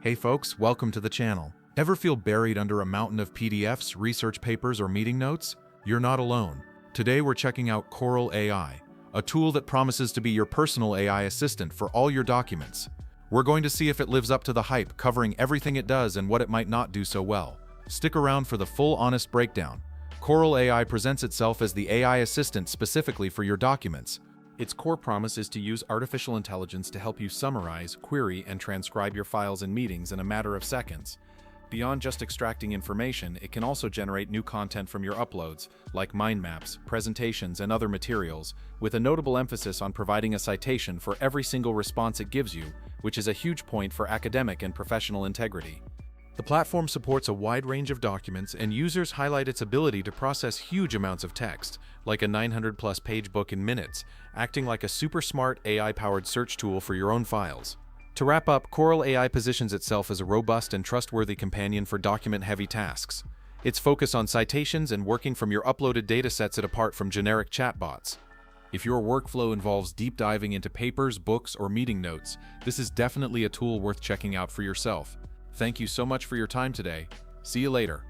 Hey folks, welcome to the channel. Ever feel buried under a mountain of PDFs, research papers, or meeting notes? You're not alone. Today we're checking out Coral AI, a tool that promises to be your personal AI assistant for all your documents. We're going to see if it lives up to the hype, covering everything it does and what it might not do so well. Stick around for the full honest breakdown. Coral AI presents itself as the AI assistant specifically for your documents. Its core promise is to use artificial intelligence to help you summarize, query, and transcribe your files and meetings in a matter of seconds. Beyond just extracting information, it can also generate new content from your uploads, like mind maps, presentations, and other materials, with a notable emphasis on providing a citation for every single response it gives you, which is a huge point for academic and professional integrity. The platform supports a wide range of documents, and users highlight its ability to process huge amounts of text, like a 900-plus page book in minutes, acting like a super smart AI-powered search tool for your own files. To wrap up, Coral AI positions itself as a robust and trustworthy companion for document-heavy tasks. Its focus on citations and working from your uploaded data sets it apart from generic chatbots. If your workflow involves deep diving into papers, books, or meeting notes, this is definitely a tool worth checking out for yourself. Thank you so much for your time today. See you later.